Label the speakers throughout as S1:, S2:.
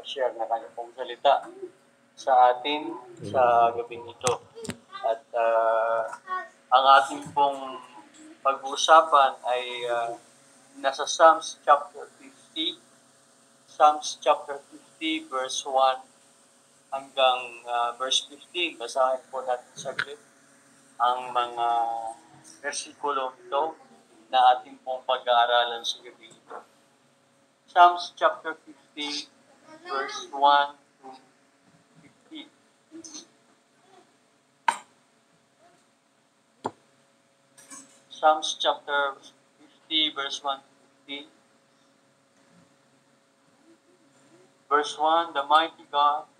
S1: mag-share na kanya pong salita sa atin sa gabing ito. At ang ating pong pag-uusapan ay nasa Psalms chapter 50, Psalms chapter 50 verse 1 hanggang verse 15. Basahin po natin saglit ang mga versikulo ito na ating pong pag-aaralan sa gabi ito. Psalms chapter 50 verse 1 to 15. Psalms chapter 50 verse 1 to 15. Verse 1, the mighty God,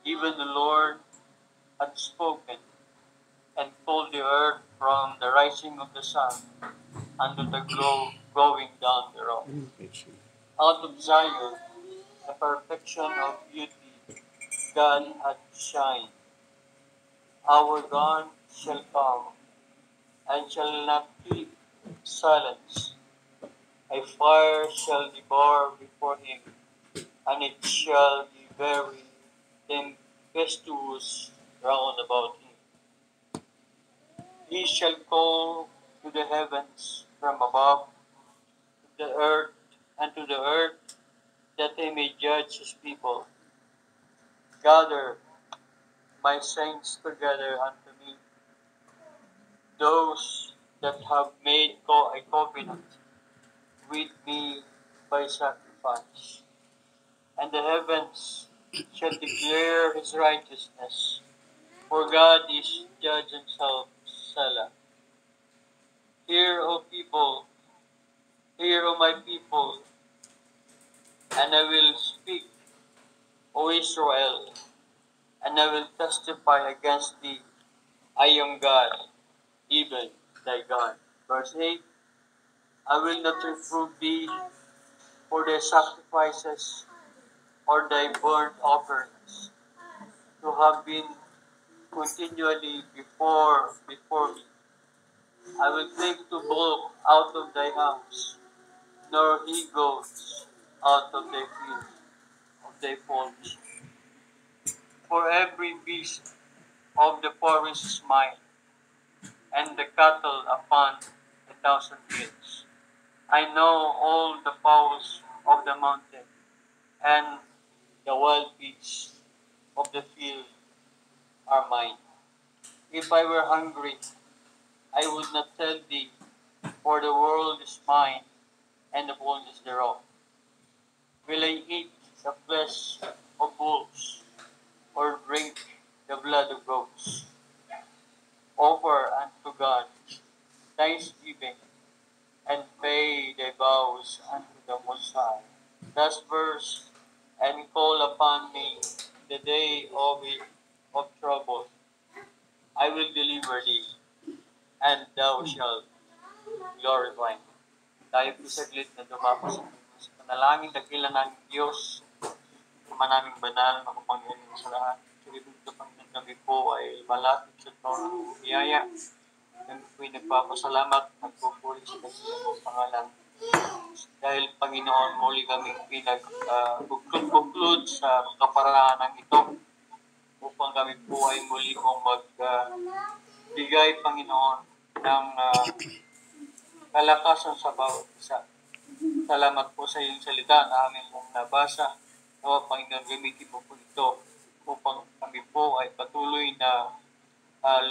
S1: even the Lord, had spoken and called the earth from the rising of the sun unto the going down thereof. Out of Zion, the perfection of beauty, God hath shined. Our God shall come, and shall not keep silence. A fire shall devour before him, and it shall be very tempestuous round about him. He shall call to the heavens from above, to the earth, and to the earth, that he may judge his people. Gather my saints together unto me, those that have made a covenant with me by sacrifice. And the heavens shall declare his righteousness, for God is judge himself. Selah. Hear, O people, hear, O my people, and I will speak, O Israel, and I will testify against thee. I am God, even thy God. Verse 8, I will not reprove thee for thy sacrifices or thy burnt offerings, to have been continually before me. I will take to bullock out of thy house, nor he goats out of thy field, of thy folds. For every beast of the forest is mine, and the cattle upon 1,000 hills. I know all the fowls of the mountain, and the wild beasts of the field are mine. If I were hungry, I would not tell thee, for the world is mine, and the fullness thereof. Will I eat the flesh of bulls, or drink the blood of goats? Offer unto God thanksgiving, and pay thy vows unto the Most High. Thus verse, and call upon me the day of trouble. I will deliver thee, and thou shalt glorify me. Tayo po saglit na dumapo sa panalangin, dakilan ng Diyos, manaming banal, makapangyarihan sa lahat. Sige dito pang gabi po ay malapit sa taon ng biyaya. Kami po'y nagpapasalamat, nagpupuri sa kanyang pangalan. Dahil Panginoon, muli kami pinag-conclude sa kaparaanang ito upang kami po ay muli kong magbigay, Panginoon, ng kalakasan sa bawat isa. Salamat po sa iyong salita na aming pong nabasa. Nawa, Panginoon, gamitin mo po ito upang kami po ay patuloy na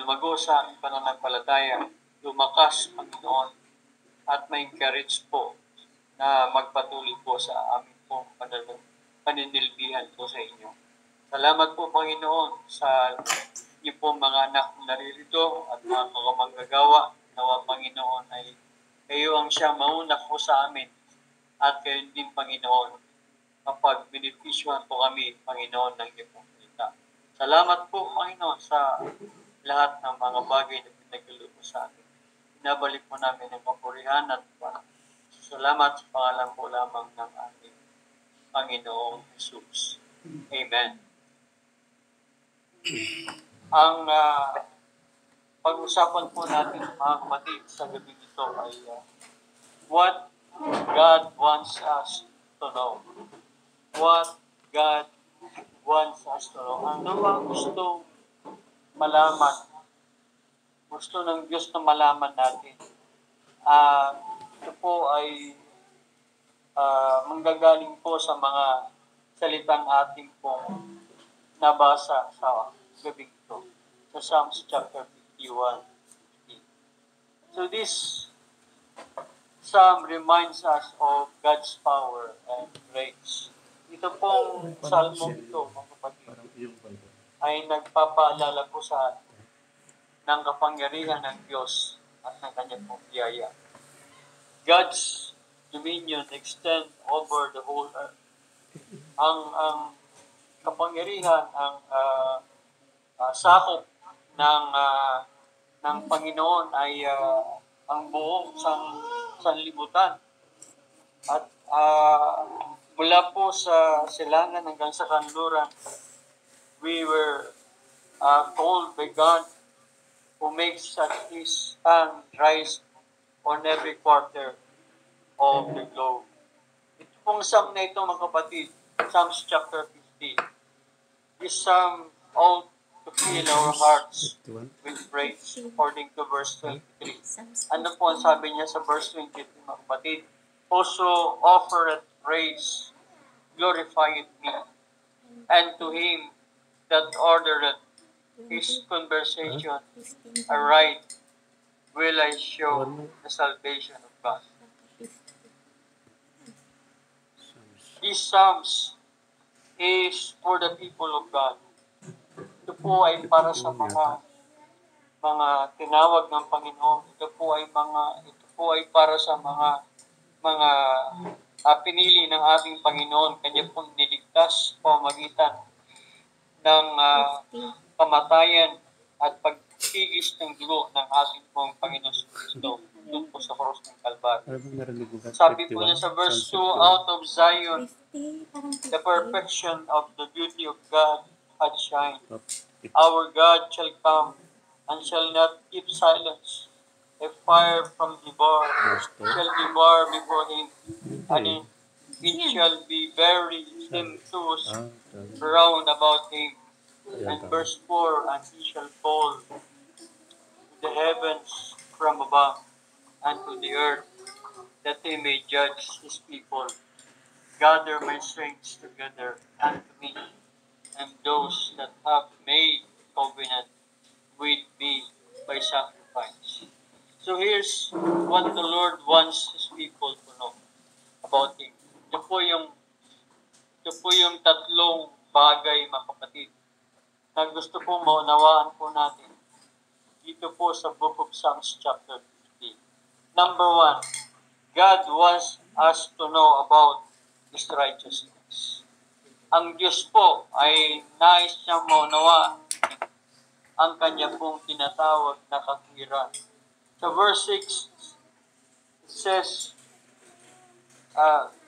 S1: lumago sa pananampalataya, lumakas, Panginoon, at ma-encourage po na magpatuloy po sa aming pong paninilbihan po sa inyo. Salamat po, Panginoon, sa inyo pong mga anak na naririto at mga manggagawa. Nawa, Panginoon, ay kayo ang siya mauna po sa amin at kayo din, Panginoon, kapag benefisyuhan po kami, Panginoon, ng inyo pong salita. Salamat po, Panginoon, sa lahat ng mga bagay na pinagluto sa amin. Pinabalik po namin ang kapurihan at salamat sa pangalan po lamang ng aming Panginoong Jesus. Amen. Ang pag-usapan po natin, mga kapatid, sa gabi ito ay what God wants us to know. what God wants us to know. Ano ba ang gusto malaman? Gusto ng Diyos na malaman natin. Ito po ay manggagaling po sa mga salitang ating pong nabasa sa gabi ito, sa Psalms chapter 51. So this Psalm reminds us of God's power and grace. Ito pong salmong ito, mga kapatid, ay nagpapaalala po sa atin ng kapangyarihan ng Diyos at ng kanyang pong biyaya. God's dominion extend over the whole earth. Ang kapangyarihan, ang sakop ng Panginoon ay ang buong sanlibutan. At mula po sa silangan hanggang sa kanluran, we were told by God who makes such his sun rise on every quarter of the globe. Ito pong psalm na ito, mga kapatid, Psalms chapter 50. This psalm ought to fill our hearts with praise according to verse 23. Ano po ang sabi niya sa verse 23, mga kapatid? Also offereth praise, glorifieth me, and to him that ordereth his conversation aright will I show the salvation of God. These psalms is for the people of God. Ito po ay para sa mga tinawag ng Panginoon. Ito po ay para sa mga pinili ng ating Panginoon. Kanya pong niligtas pamamagitan ng kamatayan at pagtigis ng dugo ng ating pong Panginoon Kristo doon po sa cross ng Kalbaryo. Sabi po niya sa verse 2, out of Zion, the perfection of the beauty of God had shined. Our God shall come and shall not keep silence. A fire from the bar shall devour before him, and it shall be very tempestuous round about him. And verse 4, and he shall fall to the heavens from above and to the earth, that he may judge his people. Gather my strength together unto me, and those that have made covenant with me by sacrifice. So here's what the Lord wants his people to know about him. Ito po yung tatlong bagay, mga kapatid, na gusto pong maunawaan po natin dito po sa Book of Psalms chapter 50. Number 1, God wants us to know about His righteousness. Ang Diyos po ay nais niyang maunawaan ang kanya pong tinatawag na katwiran. Sa verse 6, it says,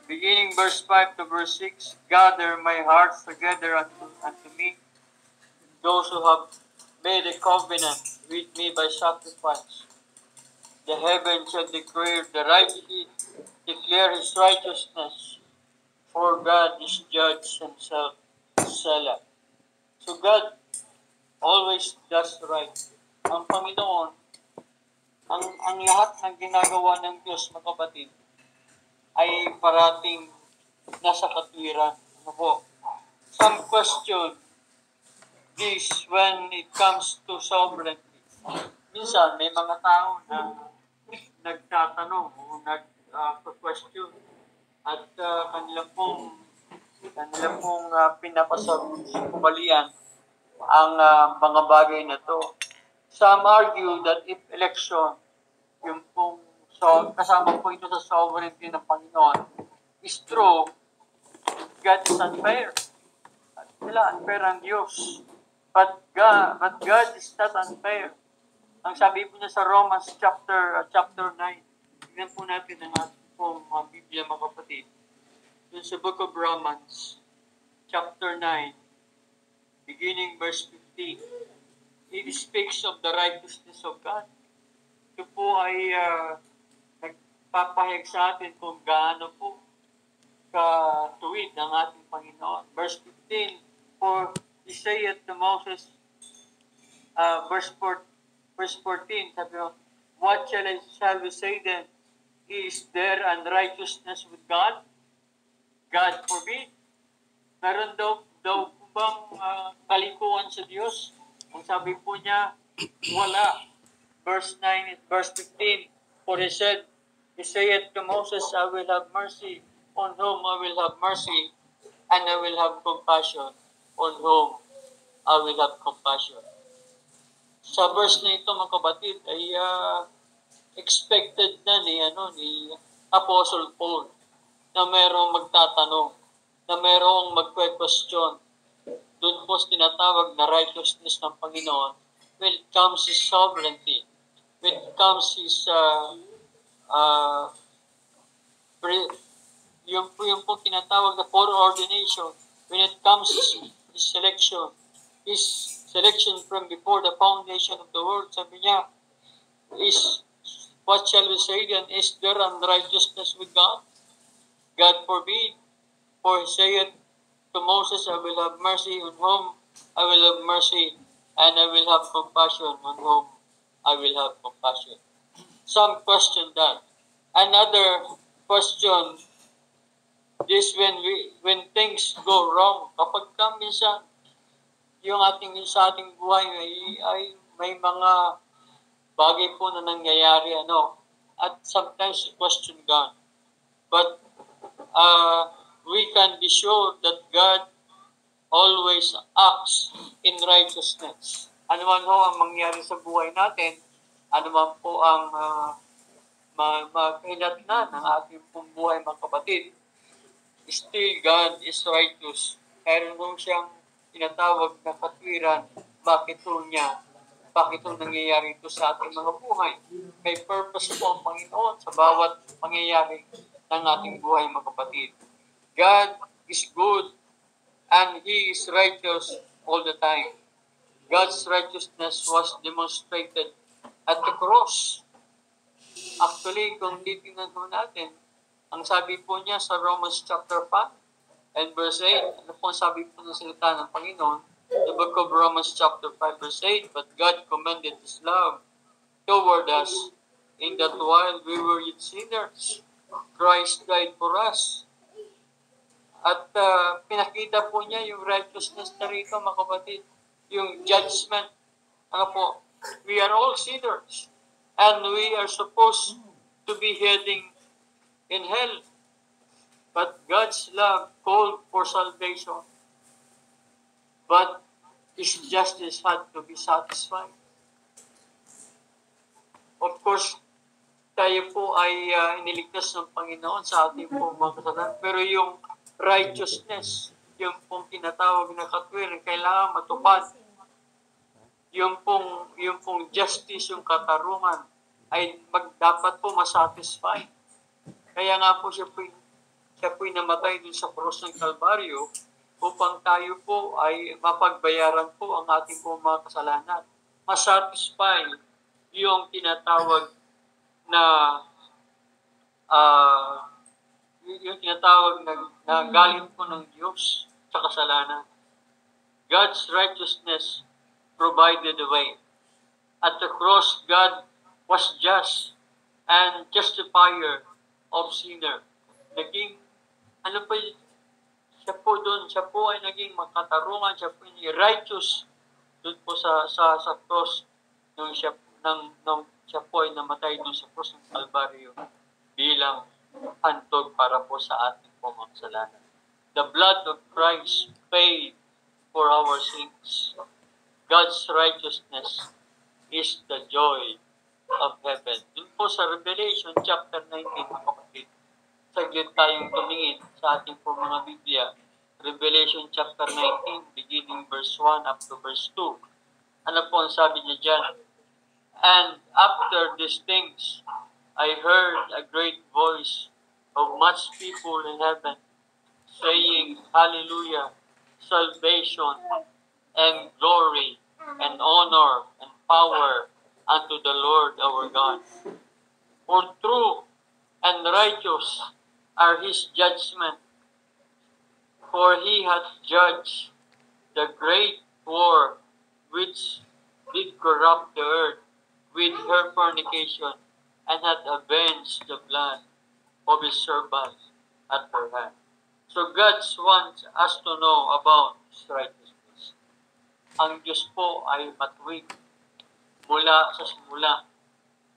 S1: beginning verse 5 to verse 6, gather my hearts together unto me, those who have made a covenant with me by sacrifice. The heavens shall declare his righteousness, for God is judge himself. Selah. So God always does right. Ang Panginoon, ang lahat ng ginagawa ng Diyos, mga kapatid, ay parating nasa katwiran. Ano po? Some question this when it comes to sovereignty. Minsan, may mga tao na nagtatanong o nag-question at kanila pong pinapasabalian ang mga bagay na to. Some argue that if election, yung pong kasama po ito sa sovereignty ng Panginoon, is true, God is unfair. At sila unfair ang Diyos. But God is not unfair. Ang sabi po niya sa Romans chapter 9, tingnan po natin ang ating pong Biblia, mga kapatid. Yun sa Book of Romans, chapter 9, beginning verse 15. It speaks of the righteousness of God. Ito po ay nagpapahayag sa atin kung gaano po katuwid ng ating Panginoon. Verse 15, for he saith to Moses, verse 14, sabi mo, what shall we say then? Is there unrighteousness with God? God forbid. Meron daw bang kalikuan sa Diyos? Ang sabi po niya, wala. Verse 15, for he said, he saith to Moses, I will have mercy on whom I will have mercy, and I will have compassion on whom I will have compassion. Sa verse na ito, mga kapatid, ay expected na ni Apostle Paul na mayroong magtatanong, na mayroong magque-question. Doon po tinatawag na righteousness ng Panginoon when it comes His sovereignty, when it comes His yung po tinatawag na foreordination, when it comes His selection from before the foundation of the world. Sabi niya, what shall we say then? Is there unrighteousness with God? God forbid. For he saith to Moses, I will have mercy on whom I will have mercy, and I will have compassion on whom I will have compassion. Some question that. Another question is when things go wrong. Kapag minsan yung sa ating buhay ay may mga bagay po na nangyayari, at sometimes question God. But we can be sure that God always acts in righteousness. Ano man ho ang mangyari sa buhay natin, ano man po ang makahinatnan ng ating pong buhay, mga kapatid, still God is righteous. Meron ho siyang tinatawag na katwiran, bakit ho nangyayari ito sa ating mga buhay. May purpose po ang Panginoon sa bawat pangyayari ng ating buhay, mga kapatid. God is good and He is righteous all the time. God's righteousness was demonstrated at the cross. Actually, kung titingnan mo natin, ang sabi po niya sa Romans chapter 5, and verse 8, ano po sabi po ng salita ng Panginoon? The book of Romans chapter 5 verse 8, but God commended His love toward us in that while we were yet sinners, Christ died for us. At pinakita po niya yung righteousness na rito, mga kapatid, yung judgment. We are all sinners and we are supposed to be heading in hell. But God's love called for salvation. But His justice had to be satisfied. Of course, tayo po ay iniligtas ng Panginoon sa ating pong mga kasalanan. Pero yung righteousness, yung pong tinatawag na katwiran, kailangan matupad. Yung pong justice, yung katarungan, ay dapat po masatisfy. Kaya nga po siya po'y namatay dun sa cross ng Kalbaryo upang tayo po ay mapagbayaran po ang ating po mga kasalanan. Masatisfy yung tinatawag na na galing po ng Diyos sa kasalanan. God's righteousness provided the way. At the cross, God was just and justifier of sinner. Naging siya po ay naging makatarungan, siya po ay righteous doon po sa cross nung siya po ay namatay doon sa cross ng Kalbaryo bilang handog para po sa ating po mga kasalanan. The blood of Christ paid for our sins. God's righteousness is the joy of heaven. Doon po sa Revelation chapter 19, mga kapatid, saglit tayong tumingin sa ating po mga Biblia. Revelation chapter 19, beginning verse 1 up to verse 2. Ano po ang sabi niya dyan? And after these things, I heard a great voice of much people in heaven, saying, Hallelujah, salvation and glory and honor and power unto the Lord our God. For true and righteous are His judgment, For he hath judged the great war which did corrupt the earth with her fornication, and hath avenged the blood of his servants at her hand. So God wants us to know about His righteousness. Ang Diyos po ay matuwid mula sa simula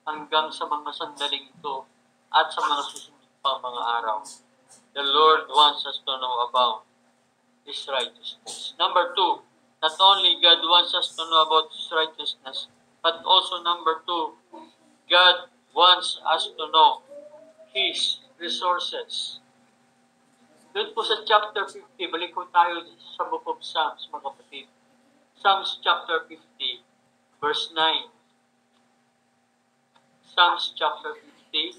S1: hanggang sa mga sandaling ito at sa mga susunod pang mga araw. The Lord wants us to know about His righteousness. Number two, not only God wants us to know about His righteousness, but also number two, God wants us to know His resources. Doon po sa chapter 50, balik po tayo sa book of Psalms, mga kapatid. Psalms chapter 50, verse 9. Psalms chapter 50,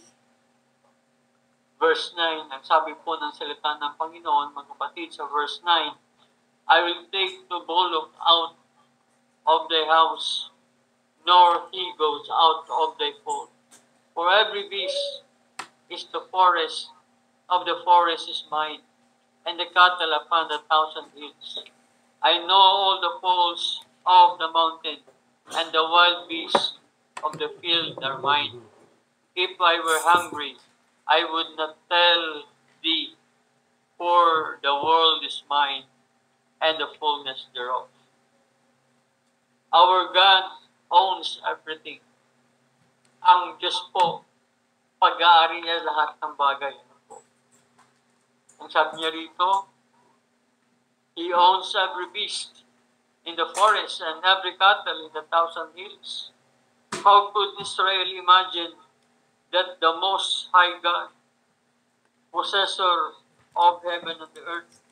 S1: verse 9. Ang sabi po ng salita ng Panginoon, mga kapatid, sa verse 9, I will take the bullock out of thy house, nor he goes out of thy fold. For every beast is the forest of the forest is mine, and the cattle upon 1,000 hills. I know all the fowls of the mountain, and the wild beasts of the field are mine. If I were hungry, I would not tell thee, for the world is mine, and the fullness thereof. Our God owns everything. Ang Diyos po, pag-aari niya lahat ng bagay. Ang sabi niya rito, He owns every beast in the forest and every cattle in the 1,000 hills. How could Israel imagine that the Most High God, possessor of heaven and the earth,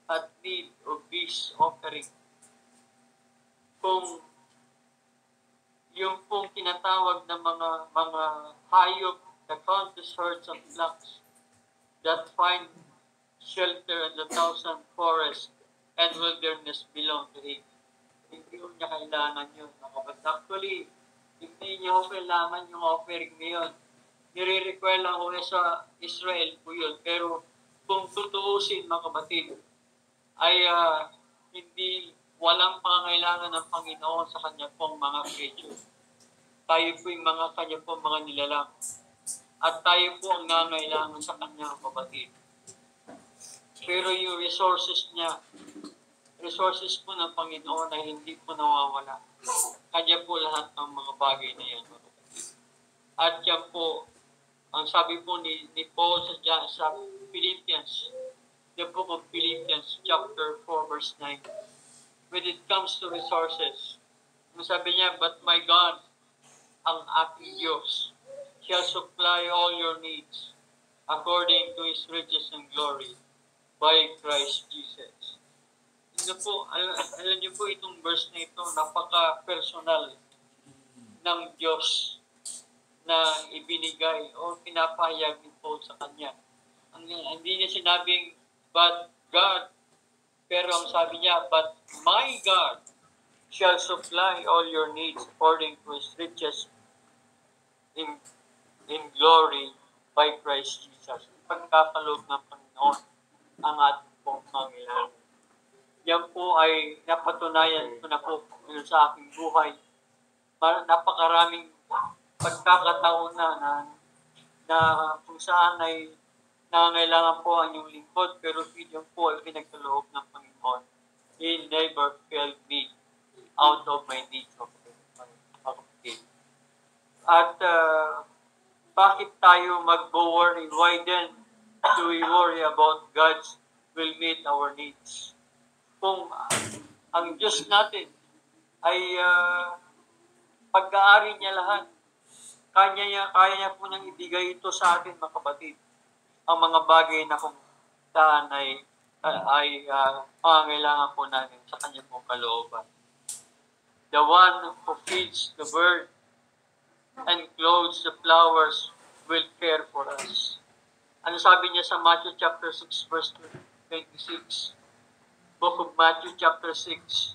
S1: had need of this offering? Kung yung pong tinatawag na mga hayop, the countless herds of flocks that find shelter in the 1,000 forests and wilderness belong to Him. Hindi ko niya kailangan yun. Actually, hindi niya ko kailangan yung offering na yun. Nire-require lang ko sa Israel po yun. Pero kung tutuusin, mga kapatid, ay hindi walang pangangailangan ng Panginoon sa Kanya pong mga creature. Tayo po yung mga Kanya pong mga nilalang. At tayo po ang nangailangan sa Kanya, kapatid. Pero yung resources niya, resources po ng Panginoon ay hindi po nawawala. Kanya po lahat ng mga bagay na yan. At yan po, ang sabi po ni Paul sa Philippians, the book of Philippians, chapter 4, verse 9. When it comes to resources, ang sabi niya, but my God, ang aking Diyos, shall supply all your needs according to His riches and glory by Christ Jesus. Ito po, alam niyo po itong verse na ito, napaka-personal ng Diyos na ibinigay o pinapahayag ni Paul sa Kanya. Hindi niya sinabing, but God, pero ang sabi niya, but my God shall supply all your needs according to His riches in glory by Christ Jesus. Pagkakaloob ng Panginoon ang ating pong pangailangan. Yan po ay napatunayan ko na po sa aking buhay. Napakaraming pagkakataon na kung saan ay nangangailangan po ang inyong lingkod, pero yan po ay pinagkaloob ng Panginoon. He never failed me out of my needs. At bakit tayo mag-worry? Why then do we worry about God's will meet our needs? Kung ang Diyos natin ay pag-aari niya lahat, kaya niya po nang ibigay ito sa atin, mga kapatid. Ang mga bagay na kung saan ay pangangailangan po natin sa kanya pong kalooban. The one who feeds the bird and clothes the flowers will care for us. Ano sabi niya sa Matthew chapter 6 verse 26? Book of Matthew chapter 6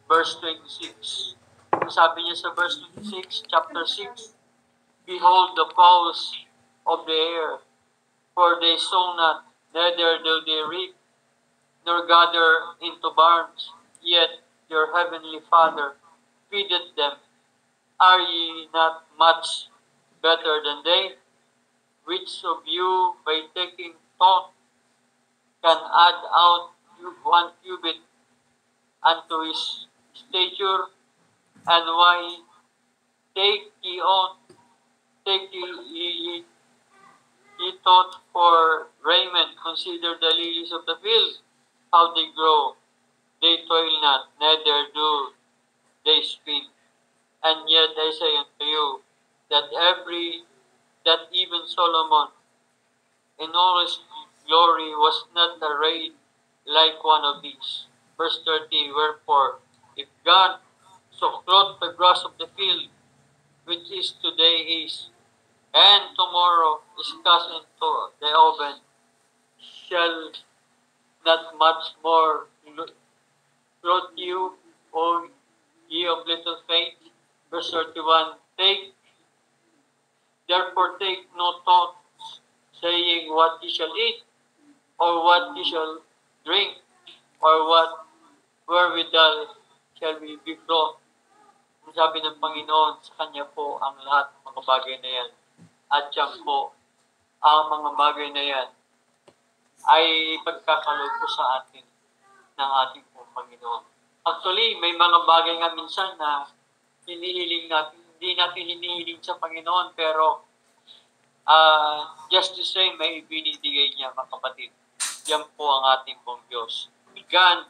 S1: verse 26. Ano sabi niya sa verse 26, chapter 6? Behold the fowls of the air, for they sow not, neither do they reap, nor gather into barns, yet your heavenly Father feedeth them. Are ye not much better than they? Which of you, by taking thought, can add out 1 cubit unto his stature? And why take ye on, take ye thought for raiment? Consider the lilies of the field, how they grow. They toil not, neither do they spin. And yet I say unto you, that even Solomon in all his glory was not arrayed like one of these. Verse 30, wherefore, if God so clothed the grass of the field, which is today is, and tomorrow is cast into the oven, shall not much more clothe you, O ye of little faith? Verse 31, therefore take no thought, saying what ye shall eat, or what ye shall drink, or what wherewithal shall we be clothed. Ang sabi ng Panginoon, sa Kanya po ang lahat ng mga bagay na yan. At yan po, ang mga bagay na yan ay pagkakaloob po sa atin ng ating pong Panginoon. Actually, may mga bagay nga minsan na hinihiling natin, hindi natin hinihiling sa Panginoon, pero just the same, may ibinibigay niya, mga kapatid. Yan po ang ating pong Diyos. God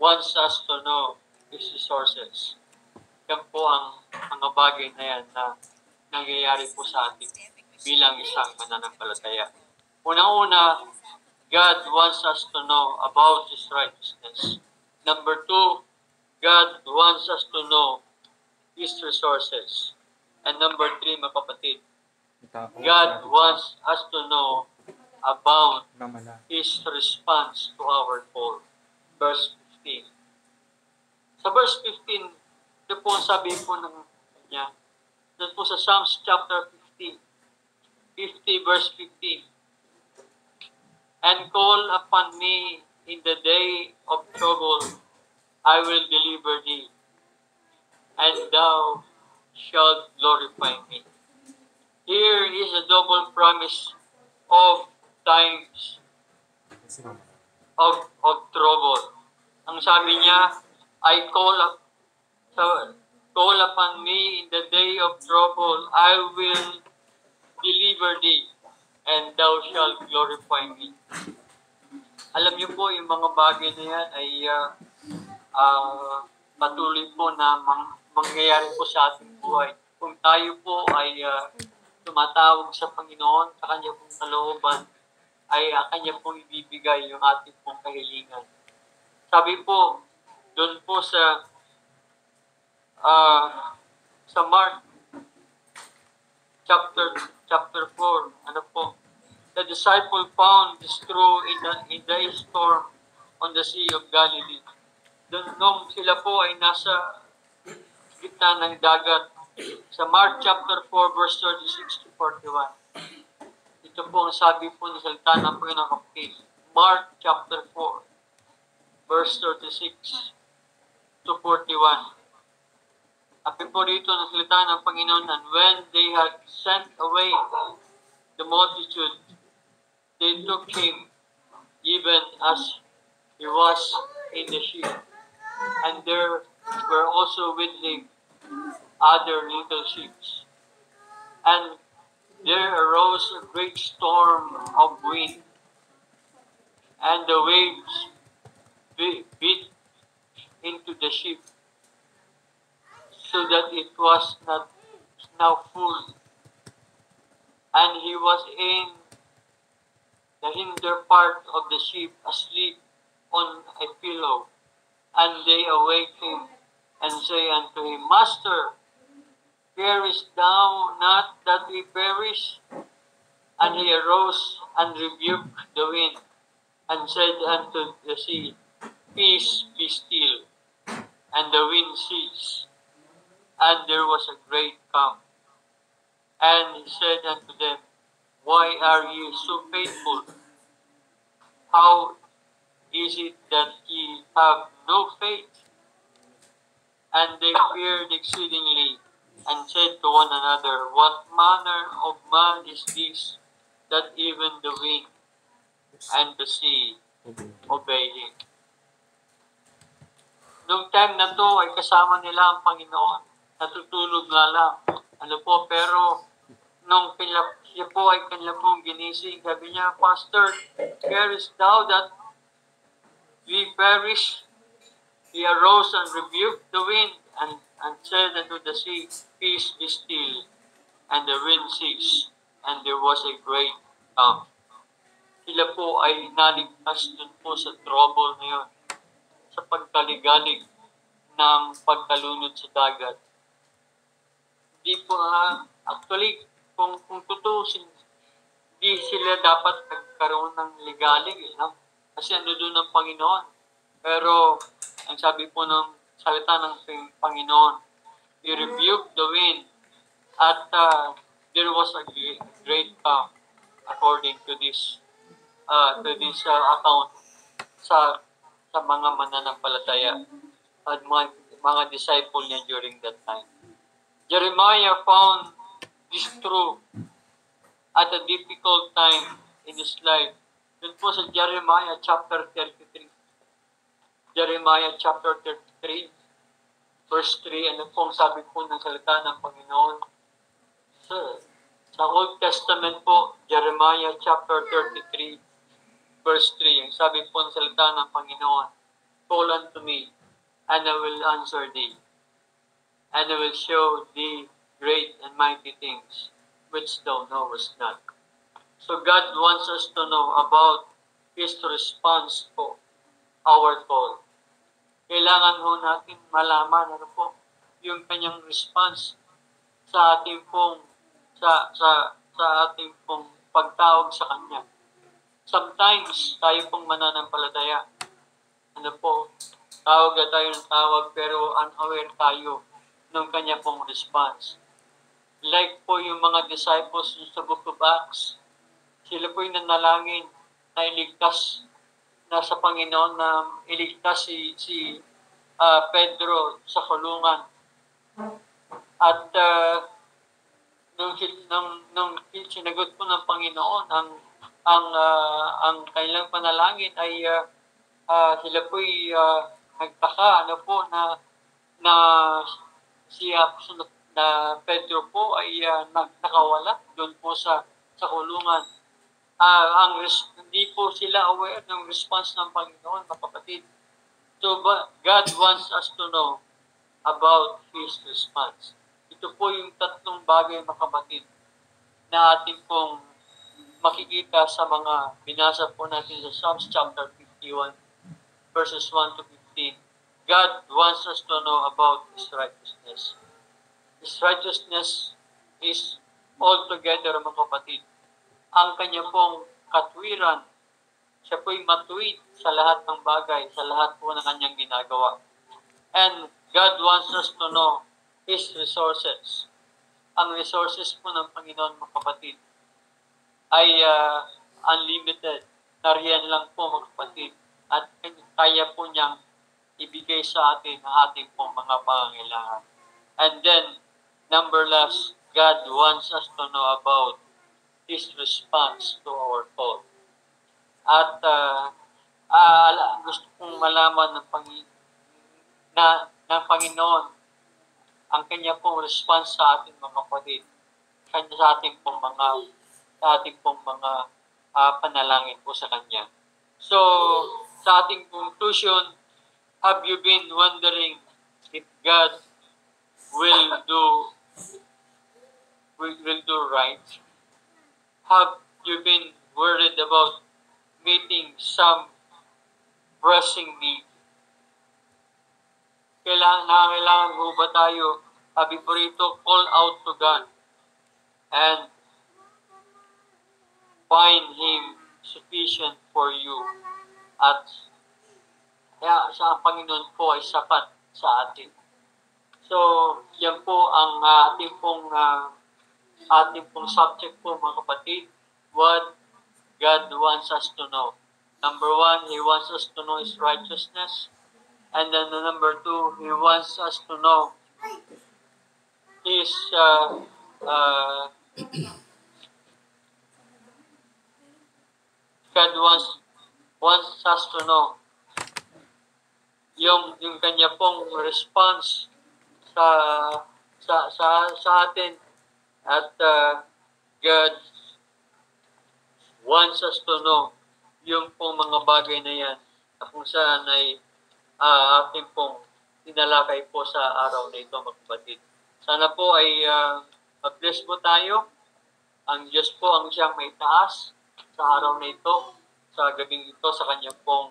S1: wants us to know His resources. Yan po ang mga bagay na yan na nangyayari po sa atin bilang isang mananampalataya. Unang-una, God wants us to know about His righteousness. Number 2, God wants us to know His resources. And number 3, mga kapatid, God wants us to know about His response to our call. Verse 15. Sa verse 15, ito po ang sabi po ng niya. Ito po sa Psalms chapter 50 verse 15. And call upon me in the day of trouble, I will deliver thee, and thou shalt glorify me. Here is a double promise of times of trouble. Ang sabi niya, call upon me in the day of trouble, I will deliver thee, and thou shalt glorify me. Alam niyo po, yung mga bagay na yan ay patuloy po na mangyayari po sa ating buhay. Kung tayo po ay tumatawag sa Panginoon, sa Kanya pong kalooban, ay Kanya pong ibibigay yung ating pong kahilingan. Sabi po, doon po sa Mark chapter 4, ano po, the disciple found this true in the storm on the Sea of Galilee. Doon nung sila po ay nasa gitna ng dagat, sa Mark chapter 4 verse 36 to 41. Ito po ang sabi po ng salita ng Panginoong kapatid. Mark chapter 4 verse 36 to 41. Sabi po dito ng salita ng Panginoon, and when they had sent away the multitude, they took him even as he was in the ship. And there were also with him other little ships. And there arose a great storm of wind, and the waves beat into the ship, so that it was not now full. And he was in the hinder part of the ship, asleep on a pillow. And they awake him, and say unto him, Master, fearest thou not that we perish? And he arose and rebuked the wind, and said unto the sea, Peace, be still. And the wind ceased, and there was a great calm. And he said unto them, Why are ye so faithful? How is it that ye have no faith? And they feared exceedingly, and said to one another, What manner of man is this, that even the wind and the sea obey him? Nung time na to ay kasama nila ang Panginoon. Natutulog nga lang. Ano po, pero nung siya po ay kanila pong ginising, sabi niya, Pastor, carest thou that we perish? He arose and rebuked the wind and said unto the sea, Peace, be still. And the wind ceased, and there was a great calm. Sila po ay naligtas dun po sa trouble na yun, sa pagkaligalig ng pagkalunod sa dagat. Hindi po, actually, kung tutusin, di sila dapat nagkaroon ng ligalig, no? Kasi ano doon ng Panginoon. Pero, ang sabi po ng salita ng Panginoon, He rebuked the wind, at there was a great calm according to this account sa mga mananampalataya at mga disciple niya during that time. Jeremiah found this true at a difficult time in his life. Yun po sa Jeremiah chapter 33. Jeremiah chapter 33, verse 3, ano pong sabi po ng salita ng Panginoon? Sa Old Testament po, Jeremiah chapter 33, verse 3, ang sabi po ng salita ng Panginoon, Call unto me, and I will answer thee, and I will show thee great and mighty things, which thou knowest not. So God wants us to know about His response to our call. Kailangan ho natin malaman ano po yung kanyang response sa ating pong ating pong pagtawag sa kanya. Sometimes tayo pong mananampalataya. Ano po, tawag na tayo ng tawag pero unaware tayo ng kanya pong response. Like po yung mga disciples sa Book of Acts, sila po yung nanalangin na iligtas na sa Panginoon na iligtas si Pedro sa kulungan. At nung sinagot po ng Panginoon ang kanilang panalangin ay sila po'y nagtaka na Pedro po ay nakawala doon po sa kulungan. Hindi po sila aware ng response ng Panginoon, mga kapatid. So, God wants us to know about His response. Ito po yung tatlong bagay, mga kapatid, na ating pong makikita sa mga binasa po natin sa Psalms chapter 51, verses 1 to 15. God wants us to know about His righteousness. His righteousness is altogether, mga kapatid, ang kanya pong katwiran. Siya po'y matuwid sa lahat ng bagay, sa lahat po ng kanyang ginagawa. And God wants us to know His resources. Ang resources po ng Panginoon, mga kapatid, ay unlimited. Nariyan lang po, mga kapatid. At kaya po niyang ibigay sa atin ang ating pong mga pangangailangan. And then, number last, God wants us to know about His response to our call. At gusto kong malaman ng Panginoon ang kanya pong response sa ating mga kapatid, sa ating pong mga panalangin po sa kanya. So, sa ating conclusion, have you been wondering if God will do right? Have you been worried about meeting some pressing need? Kailangan mo ba tayo, sabi po rito, call out to God and find Him sufficient for you. At kaya sa Panginoon po ay sapat sa atin. So, yan po ang ating pong subject po, mga kapatid. What God wants us to know Number one, He wants us to know His righteousness. And then the number two, He wants us to know His, God wants us to know yung kanya pong response sa sa atin, at God wants us to know yung pong mga bagay na yan na kung saan ay ating pong tinalakay po sa araw na ito, mga kapatid. Sana po ay mag-bless po tayo. Ang Diyos po ang siyang may taas sa araw na ito, sa gabing ito, sa kanyang pong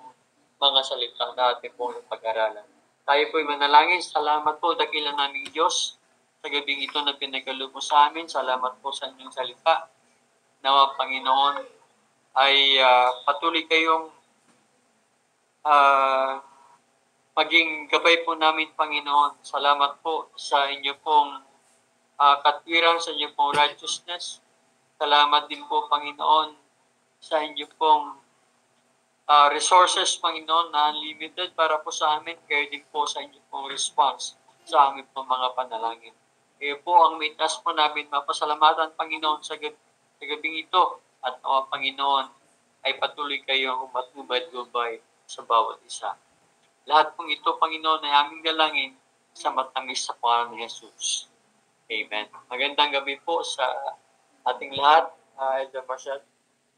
S1: mga salita na ating pong pag-aralan. Tayo po'y manalangin. Salamat po, dakilang naming Diyos, sa gabing ito na pinagkaloob mo sa amin. Salamat po sa inyong salita. Nawa, Panginoon, ay patuloy kayong maging gabay po namin, Panginoon. Salamat po sa inyo pong katwiran, sa inyo pong righteousness. Salamat din po, Panginoon, sa inyo pong resources, Panginoon, na unlimited para po sa amin. Kaya din po sa inyo pong response sa aming pong mga panalangin. Kaya po ang may taas po namin mapasalamatan, Panginoon, sa gabing ito. At Panginoon, ay patuloy kayong umatubad-gubay sa bawat isa. Lahat pong ito, Panginoon, ay aming dalangin sa matamis sa pangalan ni Jesus. Amen. Magandang gabi po sa ating lahat, Elder Marcel.